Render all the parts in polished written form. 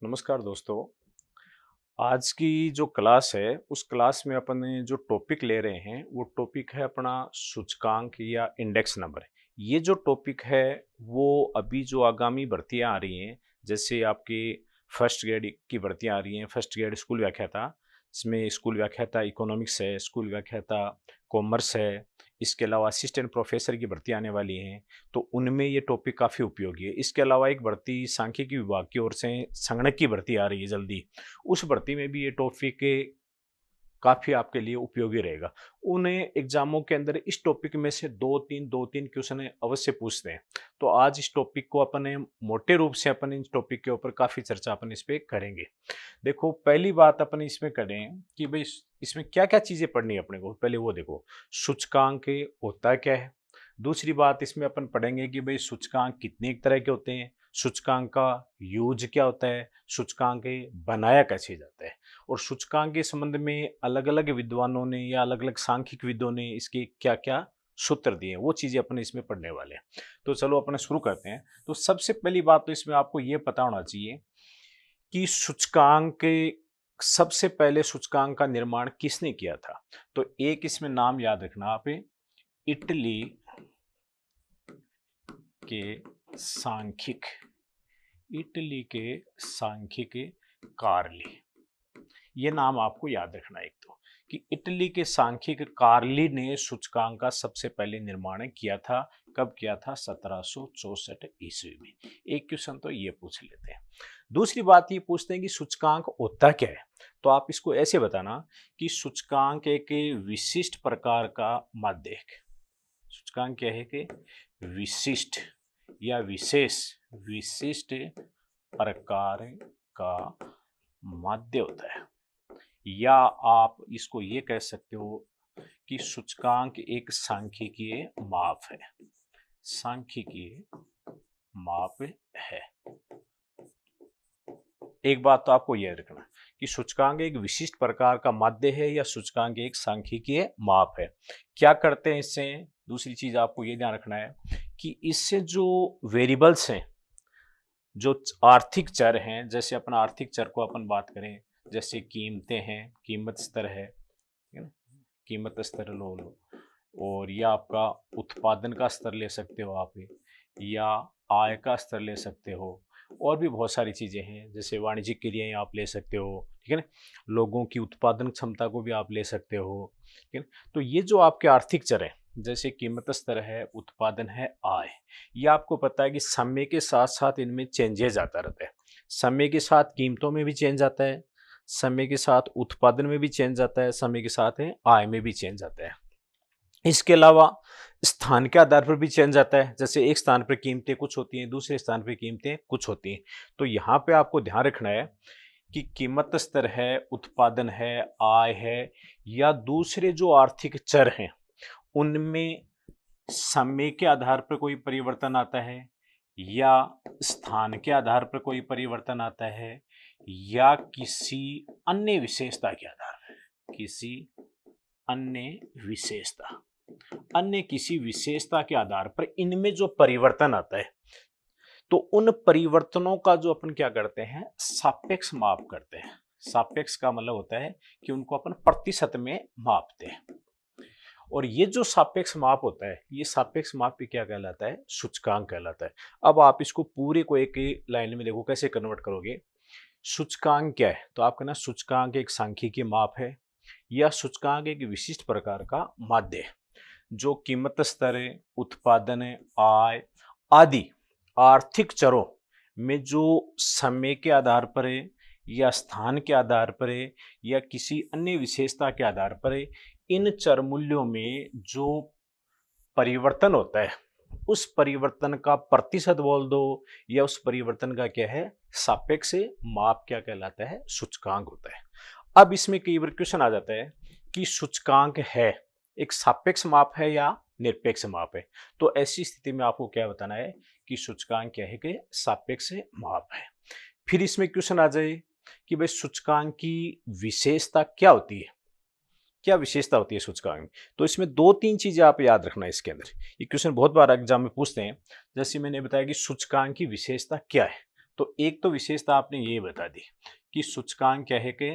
नमस्कार दोस्तों। आज की जो क्लास है उस क्लास में अपन ने जो टॉपिक ले रहे हैं वो टॉपिक है अपना सूचकांक या इंडेक्स नंबर। ये जो टॉपिक है वो अभी जो आगामी भर्तियां आ रही हैं, जैसे आपकी फर्स्ट ग्रेड की भर्तियां आ रही हैं। फर्स्ट ग्रेड स्कूल व्याख्याता, इसमें स्कूल व्याख्याता इकोनॉमिक्स है, स्कूल व्याख्याता कॉमर्स है, इसके अलावा असिस्टेंट प्रोफेसर की भर्ती आने वाली हैं। तो उनमें ये टॉपिक काफ़ी उपयोगी है। इसके अलावा एक भर्ती सांख्यिकी विभाग की ओर से संगणक की भर्ती आ रही है जल्दी, उस भर्ती में भी ये टॉपिक काफ़ी आपके लिए उपयोगी रहेगा। उन्हें एग्जामों के अंदर इस टॉपिक में से दो तीन क्वेश्चन अवश्य पूछते हैं। तो आज इस टॉपिक को अपने मोटे रूप से अपन इस टॉपिक के ऊपर काफ़ी चर्चा अपन इस पे करेंगे। देखो, पहली बात अपन इसमें करें कि भाई इसमें क्या-क्या चीज़ें पढ़नी है अपने को, पहले वो देखो। सूचकांक होता क्या है? दूसरी बात इसमें अपन पढ़ेंगे कि भाई सूचकांक कितने एक तरह के होते हैं, सूचकांक का यूज क्या होता है, सूचकांक बनाया कैसे जाता है, और सूचकांक के संबंध में अलग-अलग विद्वानों ने या अलग-अलग सांख्यिकविदों ने इसके क्या-क्या सूत्र दिए हैं, वो चीज़ें अपन इसमें पढ़ने वाले हैं। तो चलो अपन शुरू करते हैं। तो सबसे पहली बात तो इसमें आपको ये पता होना चाहिए कि सूचकांक सबसे पहले सूचकांक का निर्माण किसने किया था? तो एक इसमें नाम याद रखना आप, इटली के सांख्यिक, इटली के सांख्यिक कार्ली, ये नाम आपको याद रखना है। एक तो कि इटली के सांख्यिक कार्ली ने सूचकांक का सबसे पहले निर्माण किया था। कब किया था? 1764 ईस्वी में। एक क्वेश्चन तो ये पूछ लेते हैं। दूसरी बात ये पूछते हैं कि सूचकांक होता क्या है। तो आप इसको ऐसे बताना कि सूचकांक एक विशिष्ट प्रकार का माध्य है। सूचकांक क्या है कि विशिष्ट या विशेष, विशिष्ट प्रकार का माध्य होता है। या आप इसको ये कह सकते हो कि सूचकांक एक सांख्यिकीय माप है, सांख्यिकीय माप है। एक बात तो आपको यह रखना कि सूचकांक एक विशिष्ट प्रकार का माध्य है या सूचकांक एक सांख्यिकीय माप है। क्या करते हैं इससे? दूसरी चीज आपको यह ध्यान रखना है कि इससे जो वेरिएबल्स हैं, जो आर्थिक चर हैं, जैसे अपना आर्थिक चर को अपन बात करें, जैसे कीमतें हैं, कीमत स्तर है, ठीक है ना, कीमत स्तर लो, और या आपका उत्पादन का स्तर ले सकते हो आप, या आय का स्तर ले सकते हो, और भी बहुत सारी चीज़ें हैं, जैसे वाणिज्यिक क्रियाएं आप ले सकते हो, ठीक है ना, लोगों की उत्पादन क्षमता को भी आप ले सकते हो, ठीक है ना। तो ये जो आपके आर्थिक चर हैं, जैसे कीमत स्तर है, उत्पादन है, आय, ये आपको पता है कि समय के साथ साथ इनमें चेंजेस आता रहता है। समय के साथ कीमतों में भी चेंज आता है, समय के साथ उत्पादन में भी चेंज आता है, समय के साथ आय में भी चेंज आता है। इसके अलावा स्थान के आधार पर भी चेंज आता है, जैसे एक स्थान पर कीमतें कुछ होती हैं, दूसरे स्थान पर कीमतें कुछ होती हैं। तो यहाँ पे आपको ध्यान रखना है कि कीमत स्तर है, उत्पादन है, आय है, या दूसरे जो आर्थिक चर हैं उनमें समय के आधार पर कोई परिवर्तन आता है, या स्थान के आधार पर कोई परिवर्तन आता है, या किसी अन्य विशेषता के आधार पर, किसी अन्य विशेषता, अन्य किसी विशेषता के आधार पर इनमें जो परिवर्तन आता है, तो उन परिवर्तनों का जो अपन क्या करते हैं, सापेक्ष माप करते हैं। सापेक्ष का मतलब होता है कि उनको अपन प्रतिशत में मापते हैं। और ये जो सापेक्ष माप होता है, ये सापेक्ष माप भी क्या कहलाता है? सूचकांक कहलाता है। अब आप इसको पूरे को एक लाइन में देखो कैसे कन्वर्ट करोगे। सूचकांक क्या है? तो आप कहना सूचकांक एक सांख्यिकीय माप है, या सूचकांक एक विशिष्ट प्रकार का माध्य है जो कीमत स्तर, उत्पादन, आय आदि आर्थिक चरों में जो समय के आधार पर है, या स्थान के आधार पर है, या किसी अन्य विशेषता के आधार पर है, इन चर मूल्यों में जो परिवर्तन होता है उस परिवर्तन का प्रतिशत बोल दो, या उस परिवर्तन का क्या है, सापेक्ष माप क्या कहलाता है? सूचकांक होता है। अब इसमें कई बार क्वेश्चन आ जाता है कि सूचकांक है एक सापेक्ष माप है या निरपेक्ष माप है। तो ऐसी स्थिति में आपको क्या बताना है कि सूचकांक क्या है कि सापेक्ष माप है। फिर इसमें क्वेश्चन आ जाए कि भाई सूचकांक की विशेषता क्या होती है, क्या विशेषता होती है सूचकांक में। तो इसमें दो तीन चीजें आप याद रखना है इसके अंदर। ये क्वेश्चन बहुत बार एग्जाम में पूछते हैं। जैसे मैंने बताया कि सूचकांक की विशेषता क्या है, तो एक तो विशेषता आपने ये बता दी कि सूचकांक क्या है कि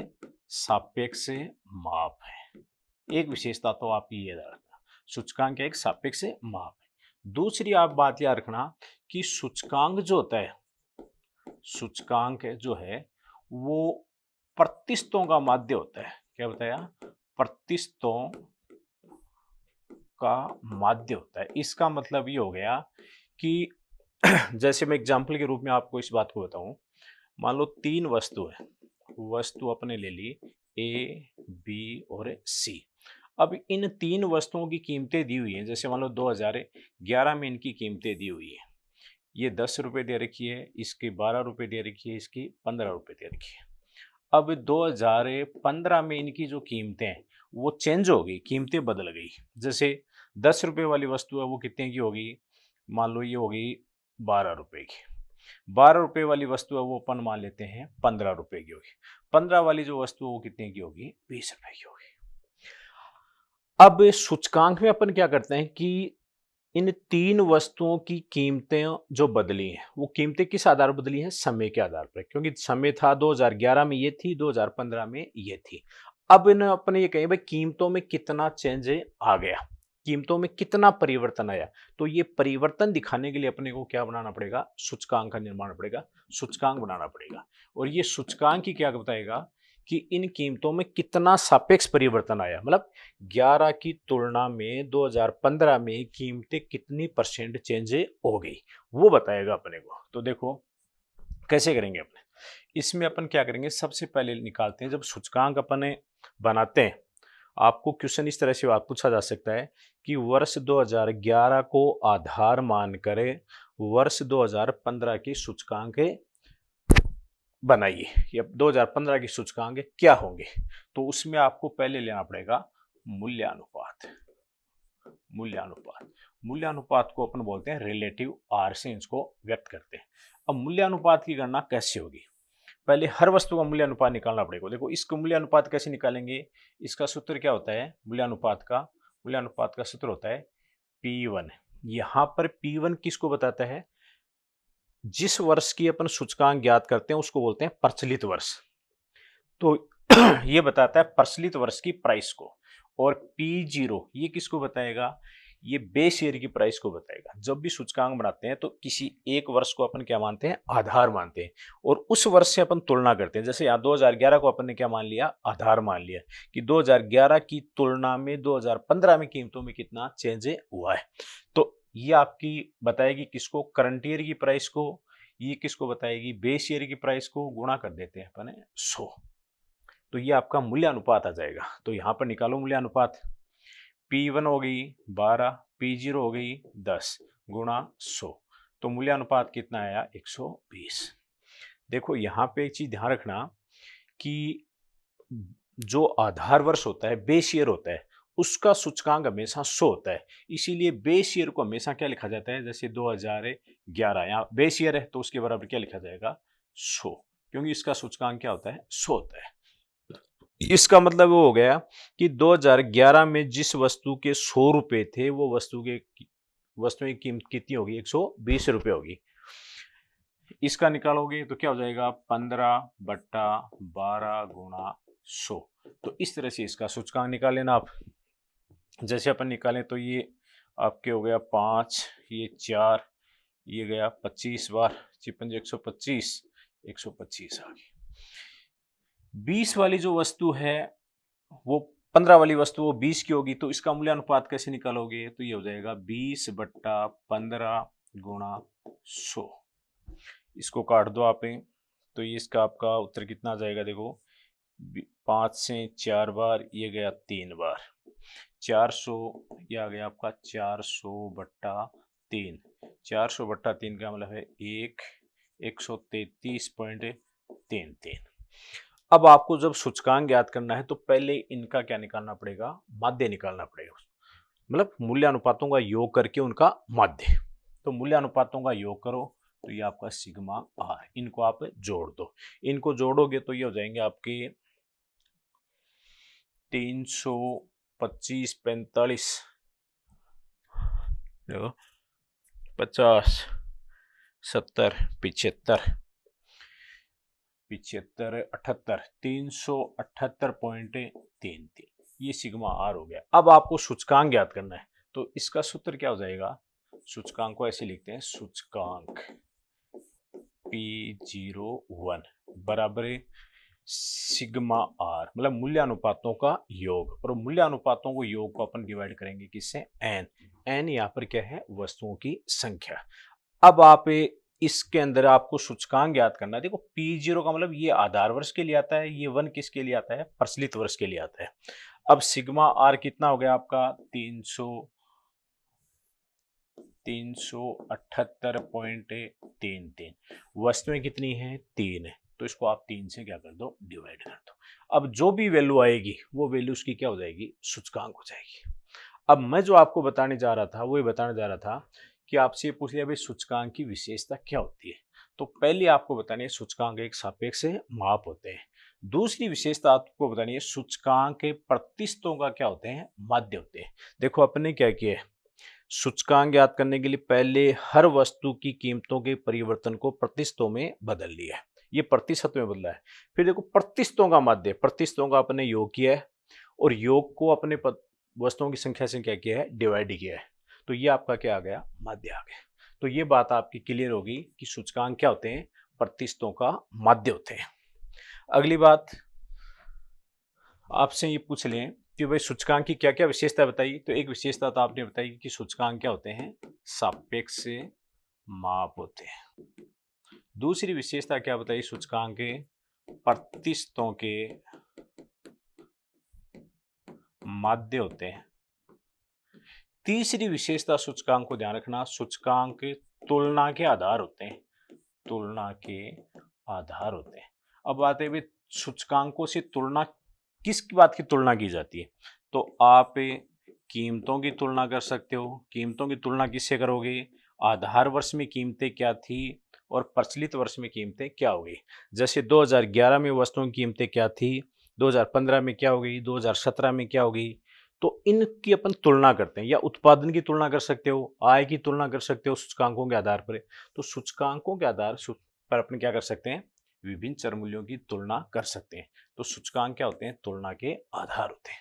सापेक्ष माप है। एक विशेषता तो आप ये याद रखना, सूचकांक एक सापेक्ष माप है। दूसरी आप बात याद रखना कि सूचकांक जो होता है, सूचकांक जो है वो प्रतिशतों का माध्य होता है। क्या बताया? प्रतिशतों का माध्य होता है। इसका मतलब ये हो गया कि जैसे मैं एग्जाम्पल के रूप में आपको इस बात को बताऊं, मान लो 3 वस्तु है, वस्तु अपने ले ली ए, बी और सी। अब इन 3 वस्तुओं की कीमतें दी हुई हैं, जैसे मान लो 2011 में इनकी कीमतें दी हुई है। ये 10 रुपये दे रखी है, इसकी 12 रुपये दे रखी है, इसकी 15 रुपये दे रखी है। अब 2015 में इनकी जो कीमतें हैं वो चेंज हो गई, कीमतें बदल गई। जैसे 10 रुपये वाली वस्तु है वो कितने की होगी, मान लो ये होगी 12 रुपये की। 12 रुपये वाली वस्तु है वो अपन मान लेते हैं 15 रुपये की होगी। 15 वाली जो वस्तु है वो कितने की होगी, 20 रुपये की होगी। अब सूचकांक में अपन क्या करते हैं कि इन 3 वस्तुओं की कीमतें जो बदली हैं वो कीमतें किस आधार पर बदली हैं, समय के आधार पर। क्योंकि समय था 2011 में ये थी, 2015 में ये थी। अब इन अपने ये कहें भाई कीमतों में कितना चेंज आ गया, कीमतों में कितना परिवर्तन आया, तो ये परिवर्तन दिखाने के लिए अपने को क्या बनाना पड़ेगा, सूचकांक का निर्माण पड़ेगा, सूचकांक बनाना पड़ेगा। और ये सूचकांक ही क्या बताएगा कि इन कीमतों में कितना सापेक्ष परिवर्तन आया, मतलब 11 की तुलना में 2015 में कीमतें कितनी परसेंट चेंज हो गई, वो बताएगा अपने को। तो देखो कैसे करेंगे अपने, इसमें अपन क्या करेंगे, सबसे पहले निकालते हैं, जब सूचकांक अपने बनाते हैं आपको क्वेश्चन इस तरह से बात पूछा जा सकता है कि वर्ष 2011 को आधार मानकर वर्ष 2015 की सूचकांक बनाइए, या 2015 की सूचकांक क्या होंगे। तो उसमें आपको पहले लेना पड़ेगा मूल्यानुपात। मूल्यानुपात को अपन बोलते हैं रिलेटिव आर से इसको व्यक्त करते हैं। अब मूल्यानुपात की गणना कैसे होगी, पहले हर वस्तु का मूल्यानुपात निकालना पड़ेगा। देखो इसका मूल्यानुपात कैसे निकालेंगे, इसका सूत्र क्या होता है मूल्यानुपात का सूत्र होता है P1। यहां पर P1 किसको बताता है, जिस वर्ष की अपन सूचकांक ज्ञात करते हैं उसको बोलते हैं प्रचलित वर्ष। तो ये बताता है प्रचलित वर्ष की प्राइस को। और P0 ये किसको बताएगा, ये बेस ईयर की प्राइस को बताएगा। जब भी सूचकांक बनाते हैं तो किसी एक वर्ष को अपन क्या मानते हैं, आधार मानते हैं, और उस वर्ष से अपन तुलना करते हैं। जैसे यहाँ 2011 को अपन ने क्या मान लिया, आधार मान लिया कि 2011 की तुलना में 2015 में कीमतों में कितना चेंज हुआ है। तो ये आपकी बताएगी किसको, करंट ईयर की प्राइस को। ये किसको बताएगी, बेस ईयर की प्राइस को। गुणा कर देते हैं अपन 100, तो ये आपका मूल्यानुपात आ जाएगा। तो यहां पर निकालो मूल्यानुपात, P1 हो गई 12, P0 हो गई 10 गुणा 100, तो मूल्यानुपात कितना आया 120। देखो यहां पे एक चीज ध्यान रखना कि जो आधार वर्ष होता है, बेस ईयर होता है, उसका सूचकांक हमेशा 100 होता है। इसीलिए बेस ईयर को हमेशा क्या लिखा जाता है, जैसे 2011 यहाँ बेस ईयर है तो उसके बराबर क्या लिखा जाएगा 100, क्योंकि इसका सूचकांक क्या होता है 100 होता है। इसका मतलब वो हो गया कि 2011 में जिस वस्तु के 100 रुपए थे वो वस्तु की कीमत कितनी होगी, 120 रुपये होगी। इसका निकालोगे तो क्या हो जाएगा 15/12 गुणा 100। तो इस तरह से इसका सूचकांक निकाल लेना आप। जैसे अपन निकालें तो ये आपके हो गया 5, ये 4, ये गया 25 बार, 55 125, 125 आ गई। 20 वाली जो वस्तु है वो 15 वाली वस्तु वो 20 की होगी, तो इसका मूल्यानुपात कैसे निकालोगे, तो ये हो जाएगा 20/15 गुणा 100। इसको काट दो आप, तो ये इसका आपका उत्तर कितना आ जाएगा, देखो 5 से 4 बार, ये गया 3 बार, 400, ये आ गया आपका 400/3। 400/3 का मतलब है 133.33। अब आपको जब सूचकांक ज्ञात करना है तो पहले इनका क्या निकालना पड़ेगा, माध्य निकालना पड़ेगा, मतलब मूल्यानुपातों का योग करके उनका माध्य। तो मूल्यानुपातों का योग करो तो ये आपका सिग्मा आर, इनको आप जोड़ दो। इनको जोड़ोगे तो ये हो जाएंगे आपके 325, 45, 50, 70, 75, 75, 78, 378.33, ये सिग्मा आर हो गया। अब आपको सूचकांक ज्ञात करना है, तो इसका सूत्र क्या हो जाएगा, सूचकांक को ऐसे लिखते हैं, सूचकांक P01 बराबर है सिग्मा आर, मतलब मूल्यानुपातों का योग, और मूल्यानुपातों को योग को अपन डिवाइड करेंगे किससे, एन। एन यहाँ पर क्या है, वस्तुओं की संख्या। अब आप इसके अंदर आपको सूचकांक ज्ञात करना है। देखो P0 का मतलब ये आधार वर्ष के लिए आता है, ये 1 किसके लिए आता है, प्रचलित वर्ष के लिए आता है। अब सिग्मा आर कितना हो गया आपका, 378.33, वस्तुएं कितनी हैं, 3 है, तो इसको आप 3 से क्या कर दो, डिवाइड कर दो। अब जो भी वैल्यू आएगी वो वैल्यू उसकी क्या हो जाएगी, सूचकांक हो जाएगी। अब मैं जो आपको बताने जा रहा था वो ये बताने जा रहा था कि आपसे ये पूछ लिया भाई सूचकांक की विशेषता क्या होती है, तो पहले आपको बतानी है सूचकांक एक सापेक्ष माप होते हैं। दूसरी विशेषता आपको बतानी है सूचकांक के प्रतिशतों का क्या होते हैं, माध्य होते हैं। देखो अपने क्या किया है, सूचकांक ज्ञात करने के लिए पहले हर वस्तु की कीमतों के परिवर्तन को प्रतिशतों में बदल लिया है, ये प्रतिशत में बदला है। फिर देखो प्रतिशतों का माध्य, प्रतिशतों का अपने योग किया है, और योग को अपने वस्तुओं की संख्या से क्या किया है, डिवाइड किया है, तो ये आपका क्या आ गया, माध्य आ गया। तो ये बात आपकी क्लियर होगी कि सूचकांक क्या होते हैं, प्रतिशतों का माध्य होते हैं। अगली बात आपसे ये पूछ लें कि भाई सूचकांक की क्या क्या विशेषता बताई, तो एक विशेषता तो आपने बताई कि सूचकांक क्या होते हैं, सापेक्ष माप होते हैं। दूसरी विशेषता क्या बताई, सूचकांक के प्रतिशतों के माध्य होते हैं। तीसरी विशेषता सूचकांक को ध्यान रखना, सूचकांक तुलना के आधार होते हैं, तुलना के आधार होते हैं। अब बात है भाई सूचकांकों से तुलना, किस बात की तुलना की जाती है, तो आप कीमतों की तुलना कर सकते हो। कीमतों की तुलना किससे करोगे, आधार वर्ष में कीमतें क्या थी और प्रचलित वर्ष में कीमतें क्या हो गई। जैसे 2011 में वस्तुओं की कीमतें क्या थी, 2015 में क्या हो गई, 2017 में क्या हो गई, तो इनकी अपन तुलना करते हैं। या उत्पादन की तुलना कर सकते हो, आय की तुलना कर सकते हो सूचकांकों के आधार पर। तो सूचकांकों के आधार पर अपन क्या कर सकते हैं, विभिन्न चर मूल्यों की तुलना कर सकते हैं। तो सूचकांक क्या होते हैं, तुलना के आधार होते हैं।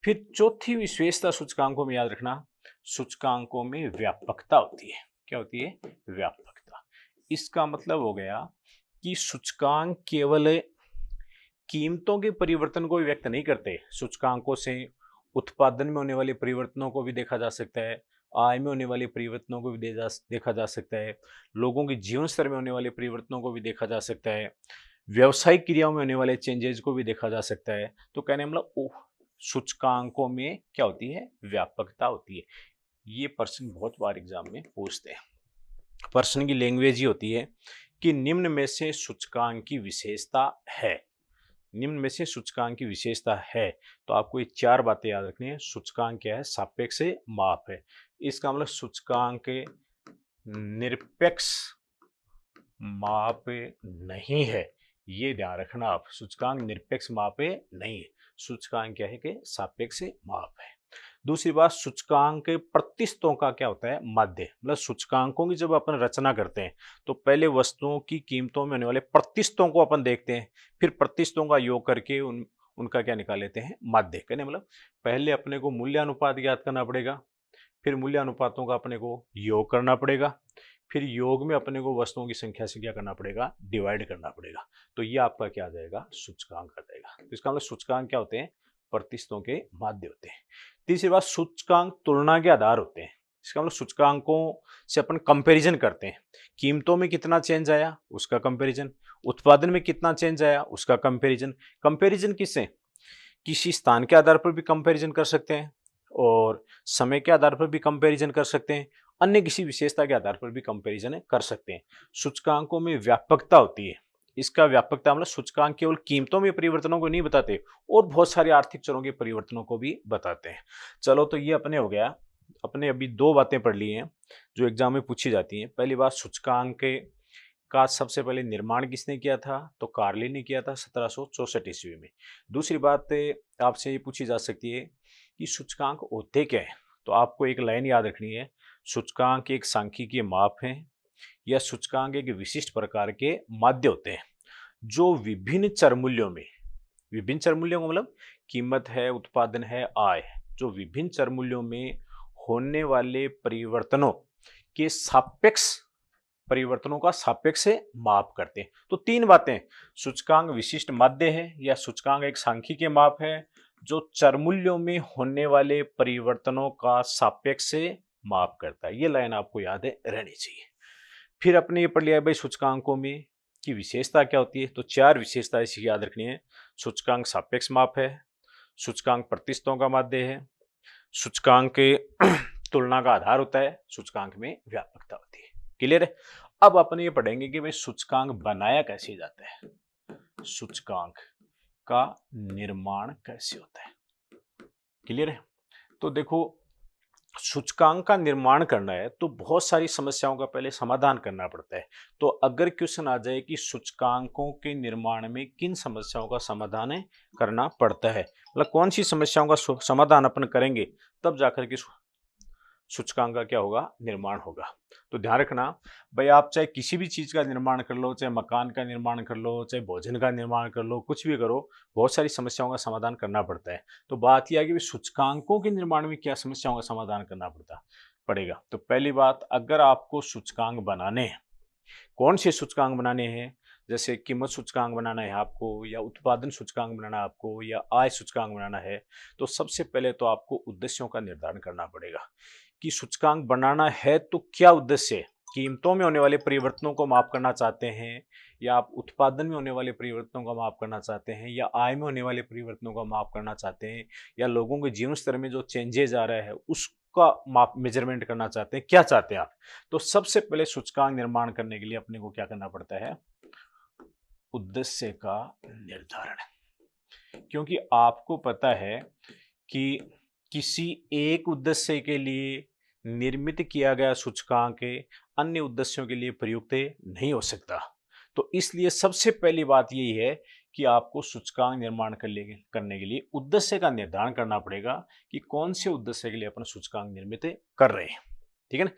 फिर चौथी विशेषता सूचकांकों में याद रखना, सूचकांकों में व्यापकता होती है। क्या होती है, व्यापकता। इसका मतलब हो गया कि सूचकांक केवल कीमतों के परिवर्तन को व्यक्त नहीं करते, सूचकांकों से उत्पादन में होने वाले परिवर्तनों को भी देखा जा सकता है, आय में होने वाले परिवर्तनों को भी देखा जा सकता है, लोगों के जीवन स्तर में होने वाले परिवर्तनों को भी देखा जा सकता है, व्यवसायिक क्रियाओं में होने वाले चेंजेस को भी देखा जा सकता है। तो कहने मतलब सूचकांकों में क्या होती है, व्यापकता होती है। ये प्रश्न बहुत बार एग्जाम में पूछते हैं। प्रश्न की लैंग्वेज ही होती है कि निम्न में से सूचकांक की विशेषता है, निम्न में से सूचकांक की विशेषता है, तो आपको ये 4 बातें याद रखनी है। सूचकांक क्या है, सापेक्ष माप है, इसका मतलब सूचकांक निरपेक्ष माप नहीं है, ये ध्यान रखना आप। सूचकांक निरपेक्ष माप नहीं है, सूचकांक क्या है कि सापेक्ष माप है। दूसरी बात, सूचकांक प्रतिशतों का क्या होता है, माध्य। मतलब सूचकांकों की जब अपन रचना करते हैं तो पहले वस्तुओं की कीमतों में होने वाले प्रतिशतों को अपन देखते हैं, फिर प्रतिशतों का योग करके उनका क्या निकाल लेते हैं, माध्य। कहने मतलब पहले अपने को मूल्यानुपात ज्ञात करना पड़ेगा, फिर मूल्यानुपातों का अपने को योग करना पड़ेगा, फिर योग में अपने को वस्तुओं की संख्या से क्या करना पड़ेगा, डिवाइड करना पड़ेगा। तो ये आपका क्या आ जाएगा, सूचकांक आ जाएगा। तो इसका मतलब सूचकांक क्या होते हैं, प्रतिशतों के माध्य होते हैं। तीसरी बात, सूचकांक तुलना के आधार होते हैं। इसका मतलब सूचकांकों से अपन कंपैरिजन करते हैं, कीमतों में कितना चेंज आया उसका कंपैरिजन, उत्पादन में कितना चेंज आया उसका कंपैरिजन। कंपैरिजन किससे, किसी स्थान के आधार पर भी कंपैरिजन कर सकते हैं, और समय के आधार पर भी कंपैरिजन कर सकते हैं, अन्य किसी विशेषता के आधार पर भी कंपैरिजन कर सकते हैं। सूचकांकों में व्यापकता होती है। इसका व्यापकता मतलब सूचकांक केवल कीमतों में परिवर्तनों को नहीं बताते, और बहुत सारे आर्थिक चरों के परिवर्तनों को भी बताते हैं। चलो, तो ये अपने हो गया, अपने अभी 2 बातें पढ़ ली हैं जो एग्जाम में पूछी जाती हैं। पहली बात, सूचकांक का सबसे पहले निर्माण किसने किया था, तो कार्ली ने किया था 1764 ईस्वी में। दूसरी बात आपसे ये पूछी जा सकती है कि सूचकांक होते क्या है, तो आपको एक लाइन याद रखनी है, सूचकांक एक सांख्यिकीय माप है, या सूचकांक एक विशिष्ट प्रकार के माध्य होते हैं जो विभिन्न चर मूल्यों में, विभिन्न चर मूल्यों का मतलब कीमत है, उत्पादन है, आय है, जो विभिन्न चर मूल्यों में होने वाले परिवर्तनों के सापेक्ष, परिवर्तनों का सापेक्ष से माप करते हैं। तो तीन बातें, सूचकांक विशिष्ट माध्य है या सूचकांक एक सांख्यिकीय माप है जो चर मूल्यों में होने वाले परिवर्तनों का सापेक्ष से माप करता है। ये लाइन आपको याद है रहनी चाहिए। फिर अपने ये पढ़ लिया भाई सूचकांकों में की विशेषता क्या होती है, तो चार विशेषता इसी याद रखनी है। सूचकांक सापेक्ष माप है, सूचकांक प्रतिशतों का माध्य है, सूचकांक के तुलना का आधार होता है, सूचकांक में व्यापकता होती है। क्लियर है। अब अपन ये पढ़ेंगे कि भाई सूचकांक बनाया कैसे जाता है, सूचकांक का निर्माण कैसे होता है। क्लियर है। तो देखो सूचकांक का निर्माण करना है तो बहुत सारी समस्याओं का पहले समाधान करना पड़ता है। तो अगर क्वेश्चन आ जाए कि सूचकांकों के निर्माण में किन समस्याओं का समाधान करना पड़ता है, मतलब कौन सी समस्याओं का समाधान अपन करेंगे, तब जाकर के सूचकांक का क्या होगा, निर्माण होगा। तो ध्यान रखना भाई, आप चाहे किसी भी चीज का निर्माण कर लो, चाहे मकान का निर्माण कर लो, चाहे भोजन का निर्माण कर लो, कुछ भी करो, बहुत सारी समस्याओं का समाधान करना पड़ता है। तो बात यह है कि सूचकांकों के निर्माण में क्या समस्याओं का समाधान करना पड़ेगा। तो पहली बात, अगर आपको सूचकांक बनाने हैं, कौन से सूचकांक बनाने हैं, जैसे कीमत सूचकांक बनाना है आपको, या उत्पादन सूचकांक बनाना है आपको, या आय सूचकांक बनाना है, तो सबसे पहले तो आपको उद्देश्यों का निर्धारण करना पड़ेगा कि सूचकांक बनाना है तो क्या उद्देश्य है। कीमतों में होने वाले परिवर्तनों को माप करना चाहते हैं, या आप उत्पादन में होने वाले परिवर्तनों का माप करना चाहते हैं, या आय में होने वाले परिवर्तनों का माप करना चाहते हैं, या लोगों के जीवन स्तर में जो चेंजेस आ रहा है उसका माप मेजरमेंट करना चाहते हैं, क्या चाहते हैं आप। तो सबसे पहले सूचकांक निर्माण करने के लिए अपने को क्या करना पड़ता है, उद्देश्य का निर्धारण। क्योंकि आपको पता है कि किसी एक उद्देश्य के लिए निर्मित किया गया सूचकांक अन्य उद्देश्यों के लिए प्रयुक्त नहीं हो सकता। तो इसलिए सबसे पहली बात यही है कि आपको सूचकांक निर्माण करने के लिए उद्देश्य का निर्धारण करना पड़ेगा कि कौन से उद्देश्य के लिए अपन सूचकांक निर्मित कर रहे हैं। ठीक है ना।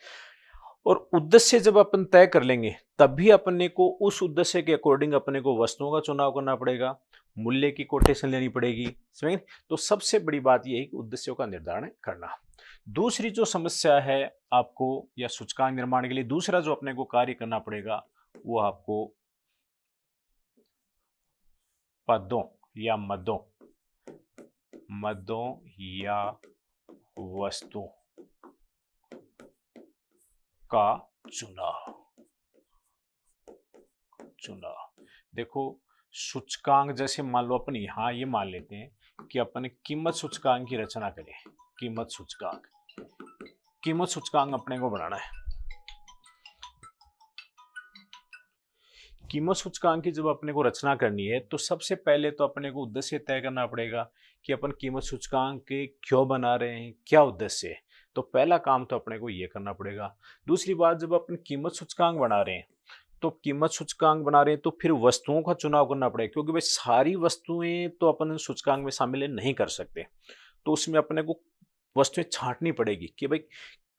और उद्देश्य जब अपन तय कर लेंगे तभी अपने को उस उद्देश्य के अकॉर्डिंग अपने को वस्तुओं का चुनाव करना पड़ेगा, मूल्य की कोटेशन लेनी पड़ेगी। समझ। तो सबसे बड़ी बात यह है कि उद्देश्यों का निर्धारण करना। दूसरी जो समस्या है आपको, या सूचकांक निर्माण के लिए दूसरा जो अपने को कार्य करना पड़ेगा, वो आपको पदों या मदों या वस्तुओं का चुनाव। देखो सूचकांक, जैसे मान लो अपन यहां ये मान लेते हैं कि अपन कीमत सूचकांक की रचना करें। कीमत सूचकांक अपने को बनाना है। कीमत सूचकांक की जब अपने को रचना करनी है तो सबसे पहले तो अपने को उद्देश्य तय करना पड़ेगा कि अपन कीमत सूचकांक के क्यों बना रहे हैं, क्या उद्देश्य है। तो पहला काम तो अपने को ये करना पड़ेगा। दूसरी बात, जब अपन कीमत सूचकांक बना रहे हैं तो कीमत सूचकांक बना रहे हैं तो फिर वस्तुओं का चुनाव करना पड़ेगा, क्योंकि भाई सारी वस्तुएं तो अपन सूचकांक में शामिल नहीं कर सकते। तो उसमें अपने को वस्तुएं छांटनी पड़ेगी कि भाई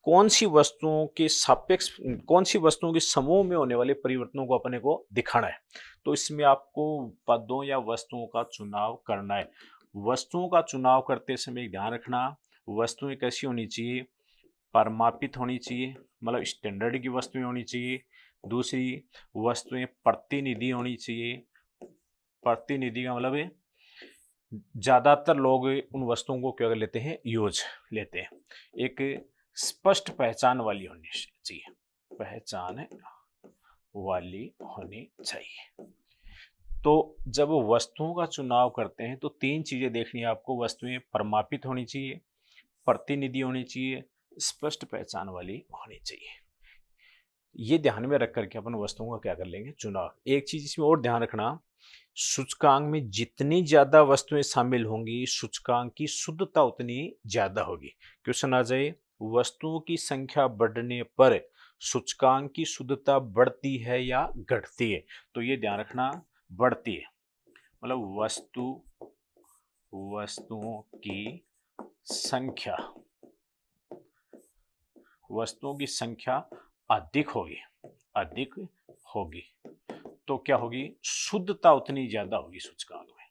कौन सी वस्तुओं के सापेक्ष, कौन सी वस्तुओं के समूह में होने वाले परिवर्तनों को अपने को दिखाना है। तो इसमें आपको पदों या वस्तुओं का चुनाव करना है। वस्तुओं का चुनाव करते समय ध्यान रखना, वस्तुएं कैसी होनी चाहिए, परमापित होनी चाहिए, मतलब स्टैंडर्ड की वस्तुएं होनी चाहिए। दूसरी, वस्तुएं प्रतिनिधि होनी चाहिए। प्रतिनिधि का मतलब है ज्यादातर लोग उन वस्तुओं को क्या लेते हैं, यूज लेते हैं। एक स्पष्ट पहचान वाली होनी चाहिए, पहचान वाली होनी चाहिए। तो जब वस्तुओं का चुनाव करते हैं तो तीन चीजें देखनी है आपको, वस्तुएं परमापित होनी चाहिए, प्रतिनिधि होनी चाहिए, स्पष्ट पहचान वाली होनी चाहिए। ये ध्यान में रख करके अपन वस्तुओं का क्या कर लेंगे, चुनाव। एक चीज इसमें और ध्यान रखना, सूचकांक में जितनी ज्यादा वस्तुएं शामिल होंगी सूचकांक की शुद्धता उतनी ज्यादा होगी। क्वेश्चन आ जाए, वस्तुओं की संख्या बढ़ने पर सूचकांक की शुद्धता बढ़ती है या घटती है। तो ये ध्यान रखना, बढ़ती है। मतलब वस्तुओं की संख्या, वस्तुओं की संख्या अधिक होगी तो क्या होगी, शुद्धता उतनी ज्यादा होगी सूचकांक में,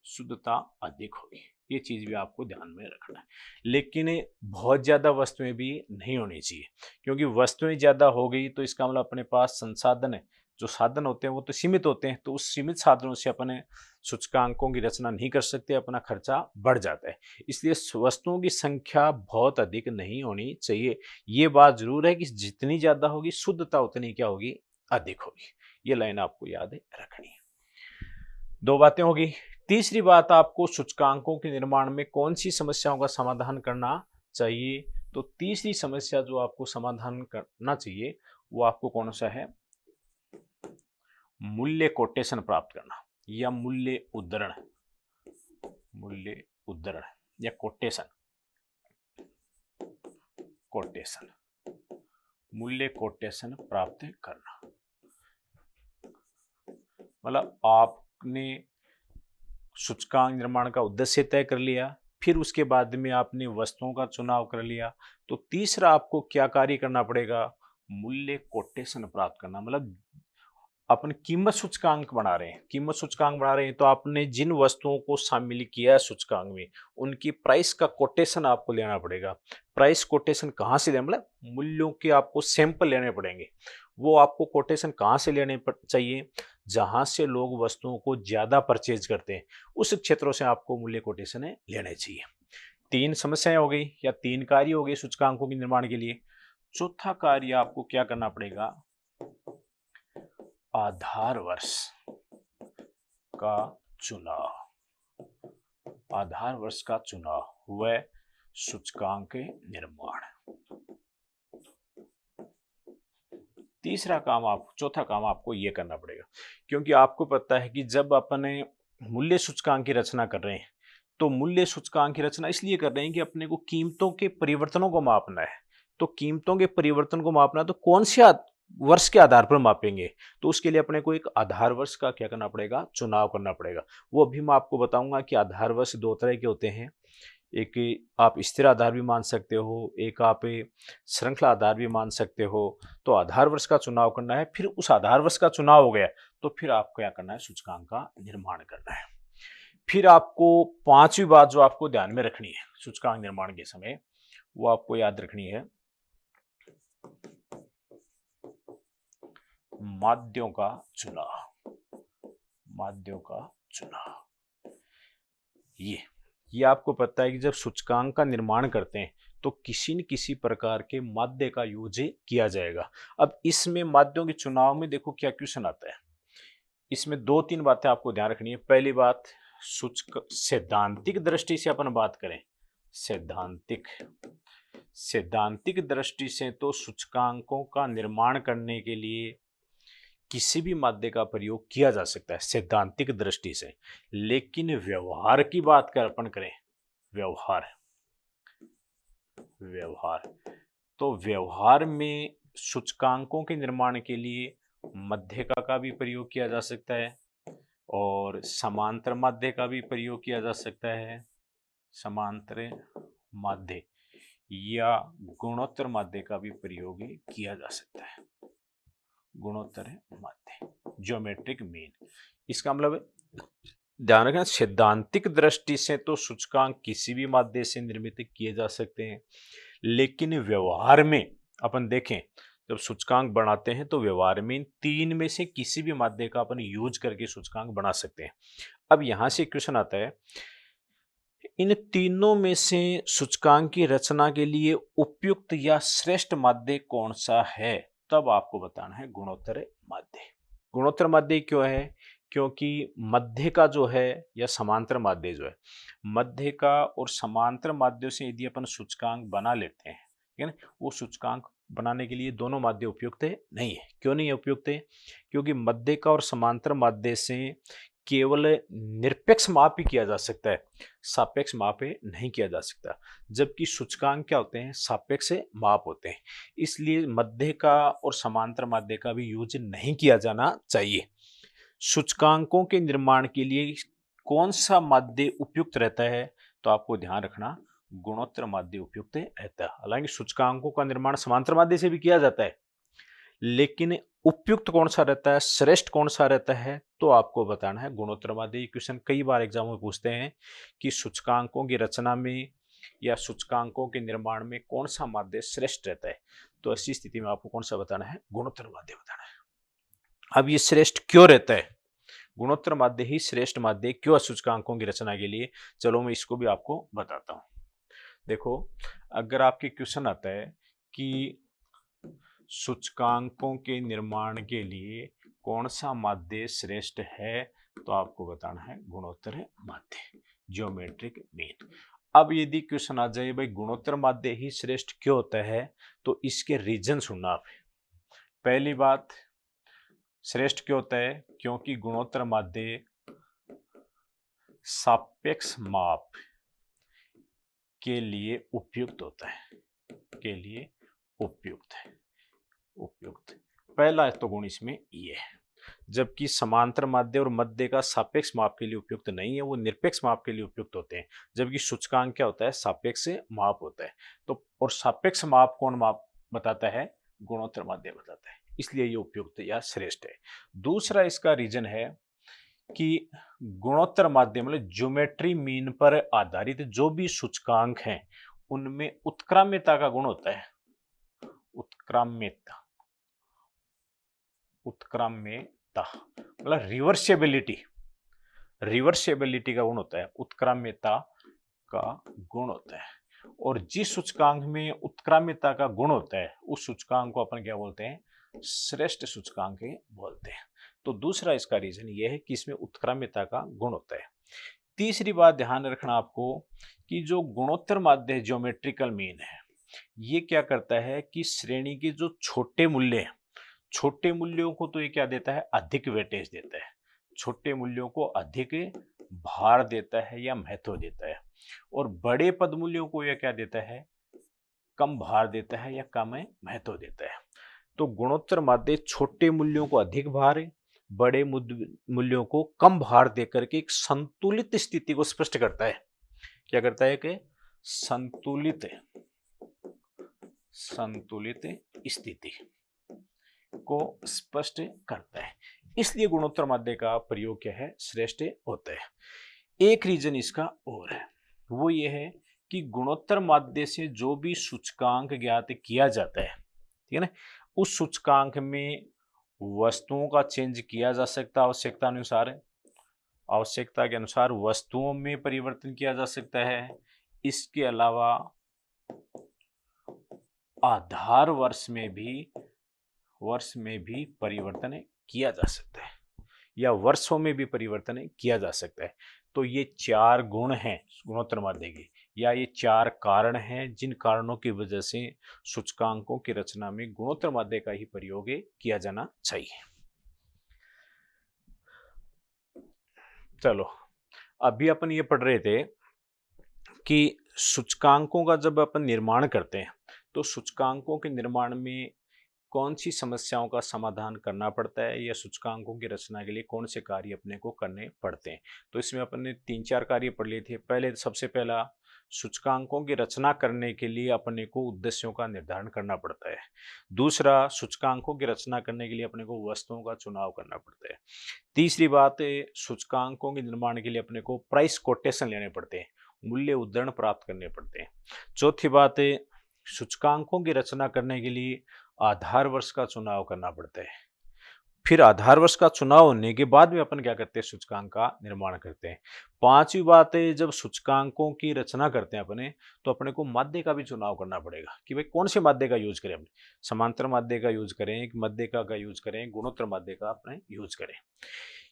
शुद्धता अधिक होगी। ये चीज भी आपको ध्यान में रखना है। लेकिन बहुत ज्यादा वस्तुएं भी नहीं होनी चाहिए, क्योंकि वस्तुएं ज्यादा हो गई तो इसका मतलब अपने पास संसाधन है, जो साधन होते हैं वो तो सीमित होते हैं, तो उस सीमित साधनों से अपने सूचकांकों की रचना नहीं कर सकते, अपना खर्चा बढ़ जाता है। इसलिए वस्तुओं की संख्या बहुत अधिक नहीं होनी चाहिए। ये बात जरूर है कि जितनी ज्यादा होगी शुद्धता उतनी क्या होगी, अधिक होगी। ये लाइन आपको याद रखनी है। दो बातें होगी। तीसरी बात, आपको सूचकांकों के निर्माण में कौन सी समस्याओं का समाधान करना चाहिए। तो तीसरी समस्या जो आपको समाधान करना चाहिए वो आपको कौन सा है, मूल्य कोटेशन प्राप्त करना या मूल्य उद्धरण या कोटेशन मूल्य कोटेशन प्राप्त करना। मतलब आपने सूचकांक निर्माण का उद्देश्य तय कर लिया, फिर उसके बाद में आपने वस्तुओं का चुनाव कर लिया, तो तीसरा आपको क्या कार्य करना पड़ेगा, मूल्य कोटेशन प्राप्त करना। मतलब अपन कीमत सूचकांक बना रहे हैं, तो आपने जिन वस्तुओं को शामिल किया है सूचकांक में उनकी प्राइस का कोटेशन आपको लेना पड़ेगा। प्राइस कोटेशन कहाँ से लेना, मतलब मूल्यों के आपको सैंपल लेने पड़ेंगे। वो आपको कोटेशन कहाँ से लेने चाहिए, जहां से लोग वस्तुओं को ज्यादा परचेज करते हैं उस क्षेत्रों से आपको मूल्य कोटेशन लेने चाहिए। तीन समस्याएं हो गई या तीन कार्य हो गए सूचकांकों के निर्माण के लिए। चौथा कार्य आपको क्या करना पड़ेगा, आधार वर्ष का चुनाव व सूचकांक निर्माण। चौथा काम आपको यह करना पड़ेगा, क्योंकि आपको पता है कि जब अपने मूल्य सूचकांक की रचना कर रहे हैं तो मूल्य सूचकांक की रचना इसलिए कर रहे हैं कि अपने को कीमतों के परिवर्तनों को मापना है। तो कीमतों के परिवर्तन को मापना, तो कौन से वर्ष के आधार पर मापेंगे, तो उसके लिए अपने को एक आधार वर्ष का क्या करना पड़ेगा, चुनाव करना पड़ेगा। वो अभी मैं आपको बताऊंगा कि आधार वर्ष दो तरह के होते हैं। एक आप स्थिर आधार भी मान सकते हो, एक आप श्रृंखला आधार भी मान सकते हो। तो आधार वर्ष का चुनाव करना है, फिर उस आधार वर्ष का चुनाव हो गया तो फिर आपको क्या करना है, सूचकांक का निर्माण करना है। फिर आपको पांचवी बात जो आपको ध्यान में रखनी है सूचकांक निर्माण के समय, वो आपको याद रखनी है, माध्यों का चुनाव। ये आपको पता है कि जब सूचकांक का निर्माण करते हैं तो किसी न किसी प्रकार के माध्य का यूज किया जाएगा। अब इसमें माध्यों के चुनाव में देखो क्या क्वेश्चन आता है, इसमें दो तीन बातें आपको ध्यान रखनी है। पहली बात, सैद्धांतिक दृष्टि से अपन बात करें, सैद्धांतिक दृष्टि से तो सूचकांकों का निर्माण करने के लिए किसी भी माध्य का प्रयोग किया जा सकता है सैद्धांतिक दृष्टि से। लेकिन व्यवहार की बात कर अपन करें, व्यवहार तो व्यवहार में सूचकांकों के निर्माण के लिए मध्यिका का भी प्रयोग किया जा सकता है और समांतर माध्य का भी प्रयोग किया जा सकता है, समांतर माध्य या गुणोत्तर माध्य का भी प्रयोग किया जा सकता है, गुणोत्तर माध्य, ज्योमेट्रिक मीन। इसका मतलब ध्यान रखना, सैद्धांतिक दृष्टि से तो सूचकांक किसी भी माध्य से निर्मित किए जा सकते हैं, लेकिन व्यवहार में अपन देखें जब सूचकांक बनाते हैं तो व्यवहार में तीन में से किसी भी माध्य का अपन यूज करके सूचकांक बना सकते हैं। अब यहां से क्वेश्चन आता है, इन तीनों में से सूचकांक की रचना के लिए उपयुक्त या श्रेष्ठ माध्य कौन सा है, तब आपको बताना है गुणोत्तर माध्य। गुणोत्तर माध्य क्यों है, क्योंकि मध्य का जो है या समांतर माध्य जो है, मध्य का और समांतर माध्यों से यदि अपन सूचकांक बना लेते हैं, ठीक है ना, वो सूचकांक बनाने के लिए दोनों माध्य उपयुक्त नहीं है। क्यों नहीं है उपयुक्त है, क्योंकि मध्य का और समांतर माध्य से केवल निरपेक्ष माप ही किया जा सकता है, सापेक्ष माप नहीं किया जा सकता। जबकि सूचकांक क्या होते हैं, सापेक्ष माप होते हैं। इसलिए मध्य का और समांतर माध्य का भी यूज नहीं किया जाना चाहिए। सूचकांकों के निर्माण के लिए कौन सा माध्य उपयुक्त रहता है, तो आपको ध्यान रखना गुणोत्तर माध्य उपयुक्त रहता है। हालांकि सूचकांकों का निर्माण समांतर माध्य से भी किया जाता है, लेकिन उपयुक्त कौन सा रहता है, श्रेष्ठ कौन सा रहता है, तो आपको बताना है गुणोत्तर माध्य। ये क्वेश्चन कई बार एग्जाम में पूछते हैं कि सूचकांकों की रचना में या सूचकांकों के निर्माण में कौन सा माध्य श्रेष्ठ रहता है। तो ऐसी स्थिति में आपको कौन सा बताना है, गुणोत्तर माध्य बताना है। अब ये श्रेष्ठ क्यों रहता है, गुणोत्तर माध्य ही श्रेष्ठ माध्य क्यों सूचकांकों की रचना के लिए, चलो मैं इसको भी आपको बताता हूं। देखो, अगर आपके क्वेश्चन आता है कि सूचकांकों के निर्माण के लिए कौन सा माध्य श्रेष्ठ है, तो आपको बताना है गुणोत्तर माध्य, ज्योमेट्रिक मीन। अब यदि क्वेश्चन आ जाए भाई गुणोत्तर माध्य ही श्रेष्ठ क्यों होता है, तो इसके रीजन सुनना आप। पहली बात, श्रेष्ठ क्यों होता है, क्योंकि गुणोत्तर माध्य सापेक्ष माप के लिए उपयुक्त होता है, के लिए उपयुक्त है, उपयुक्त। पहला तो गुण इसमें ये है, जबकि समांतर माध्य और मध्य का सापेक्ष माप के लिए उपयुक्त नहीं है, वो निरपेक्ष माप के लिए उपयुक्त होते हैं। जबकि सूचकांक क्या होता है, सापेक्ष माप होता है। तो और सापेक्ष माप कौन माप बताता है, गुणोत्तर माध्य बताता है, इसलिए ये उपयुक्त या श्रेष्ठ है। दूसरा इसका रीजन है कि गुणोत्तर माध्य मतलब ज्योमेट्री मीन पर आधारित जो भी सूचकांक हैं उनमें उत्क्राम्यता का गुण होता है, उत्क्राम्यता, उत्क्राम्यता मतलब रिवर्सिबिलिटी, रिवर्सिबिलिटी का गुण होता है, उत्क्राम्यता का गुण होता है। और जिस सूचकांक में उत्क्राम्यता का गुण होता है उस सूचकांक को अपन क्या बोलते हैं, श्रेष्ठ सूचकांक बोलते हैं। तो दूसरा इसका रीजन ये है कि इसमें उत्क्राम्यता का गुण होता है। तीसरी बात ध्यान रखना आपको कि जो गुणोत्तर माध्य ज्योमेट्रिकल मीन है, ये क्या करता है कि श्रेणी के जो छोटे मूल्य हैं, छोटे मूल्यों को तो ये क्या देता है, अधिक वेटेज देता है, छोटे मूल्यों को अधिक भार देता है या महत्व देता है। और बड़े पद मूल्यों को यह क्या देता है, कम भार देता है या कम महत्व देता है। तो गुणोत्तर माध्य छोटे मूल्यों को अधिक भार, बड़े मूल्यों को कम भार देकर के एक संतुलित स्थिति को स्पष्ट करता है। क्या करता है कि संतुलित, संतुलित स्थिति को स्पष्ट करता है, इसलिए गुणोत्तर माध्य का प्रयोग क्या है, श्रेष्ठ होता है। एक रीजन इसका और है, वो ये है कि गुणोत्तर माध्य से जो भी सूचकांक ज्ञात किया जाता है, ठीक है ना, उस सूचकांक में वस्तुओं का चेंज किया जा सकता है आवश्यकता अनुसार, आवश्यकता के अनुसार वस्तुओं में परिवर्तन किया जा सकता है। इसके अलावा आधार वर्ष में भी परिवर्तन किया जा सकता है या वर्षों में भी परिवर्तन किया जा सकता है। तो ये चार गुण हैं गुणोत्तर माध्य के, या ये चार कारण हैं जिन कारणों की वजह से सूचकांकों की रचना में गुणोत्तर माध्य का ही प्रयोग किया जाना चाहिए। चलो, अभी अपन ये पढ़ रहे थे कि सूचकांकों का जब अपन निर्माण करते हैं तो सूचकांकों के निर्माण में कौन सी समस्याओं का समाधान करना पड़ता है या सूचकांकों की रचना के लिए कौन से कार्य अपने को करने पड़ते हैं। तो इसमें अपन ने 3-4 कार्य पढ़ लिए थे। पहले सबसे पहला, सूचकांकों की रचना करने के लिए अपने को उद्देश्यों का निर्धारण करना पड़ता है। दूसरा, सूचकांकों की रचना करने के लिए अपने को वस्तुओं का चुनाव करना पड़ता है। तीसरी बात, सूचकांकों के निर्माण के लिए अपने को प्राइस कोटेशन लेने पड़ते हैं, मूल्य उद्धरण प्राप्त करने पड़ते हैं। चौथी बात, सूचकांकों की रचना करने के लिए आधार वर्ष का चुनाव करना पड़ता है। फिर आधार वर्ष का चुनाव होने के बाद में अपन क्या करते हैं, सूचकांक का निर्माण करते हैं। पांचवी बात है, जब सूचकांकों की रचना करते हैं अपने, तो अपने को माध्य का भी चुनाव करना पड़ेगा कि भाई कौन से माध्य का यूज करें, अपने समांतर माध्य का यूज करें, मध्य का यूज करें, गुणोत्तर माध्य का अपने यूज करें।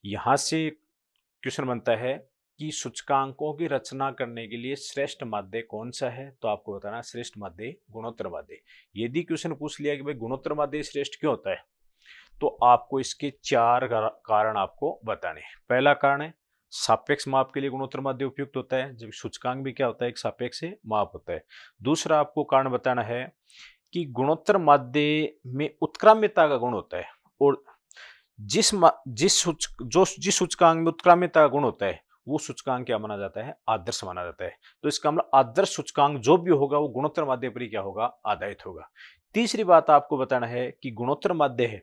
यहां से क्वेश्चन बनता है कि सूचकांकों की रचना करने के लिए श्रेष्ठ माध्य कौन सा है, तो आपको बताना श्रेष्ठ माध्य गुणोत्तर माध्य। यदि क्वेश्चन पूछ लिया कि भाई गुणोत्तर माध्य श्रेष्ठ क्यों होता है, तो आपको इसके 4 कारण आपको बताने हैं। पहला कारण है, सापेक्ष माप के लिए गुणोत्तर माध्य उपयुक्त होता है, जब सूचकांक भी क्या होता है, एक सापेक्ष माप होता है। दूसरा आपको कारण बताना है कि गुणोत्तर माध्य में उत्क्राम्यता का गुण होता है, और जिस सूचकांक में उत्क्राम्यता का गुण होता है वो सूचकांक क्या माना जाता है, आदर्श माना जाता है। तो इसका मतलब आदर्श सूचकांक जो भी होगा वो गुणोत्तर माध्य पर ही क्या होगा, आधारित होगा। तीसरी बात आपको बताना है कि गुणोत्तर माध्य है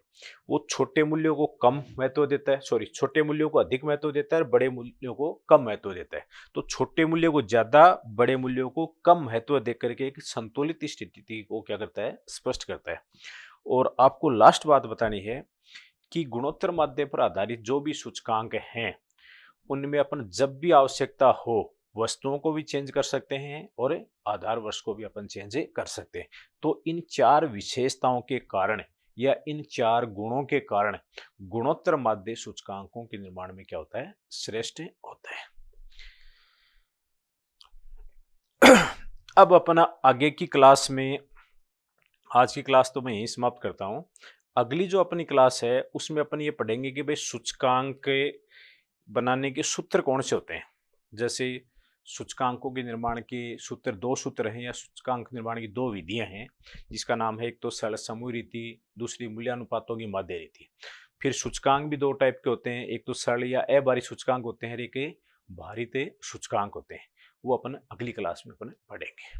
वो छोटे मूल्यों को कम महत्व देता है, छोटे मूल्यों को अधिक महत्व देता है और बड़े मूल्यों को कम महत्व देता है। तो छोटे मूल्यों को ज्यादा, बड़े मूल्यों को कम महत्व देकर के एक संतुलित स्थिति को क्या करता है, स्पष्ट करता है। और आपको लास्ट बात बतानी है कि गुणोत्तर माध्य पर आधारित जो भी सूचकांक हैं उनमें अपन जब भी आवश्यकता हो वस्तुओं को भी चेंज कर सकते हैं और आधार वर्ष को भी अपन चेंज कर सकते हैं। तो इन चार विशेषताओं के कारण या इन चार गुणों के कारण गुणोत्तर माध्य सूचकांकों के निर्माण में क्या होता है, श्रेष्ठ होता है। अब अपना आगे की क्लास में, आज की क्लास तो मैं यही समाप्त करता हूं। अगली जो अपनी क्लास है उसमें अपन ये पढ़ेंगे कि भाई सूचकांक बनाने के सूत्र कौन से होते हैं। जैसे सूचकांकों के निर्माण के सूत्र, दो सूत्र हैं या सूचकांक निर्माण की दो विधियां हैं, जिसका नाम है एक तो सरल समूह रीति, दूसरी मूल्यानुपातों की माध्य रीति। फिर सूचकांक भी दो टाइप के होते हैं, एक तो सरल या अभारित सूचकांक होते हैं, एक भारित सूचकांक होते हैं। वो अपन अगली क्लास में अपन पढ़ेंगे।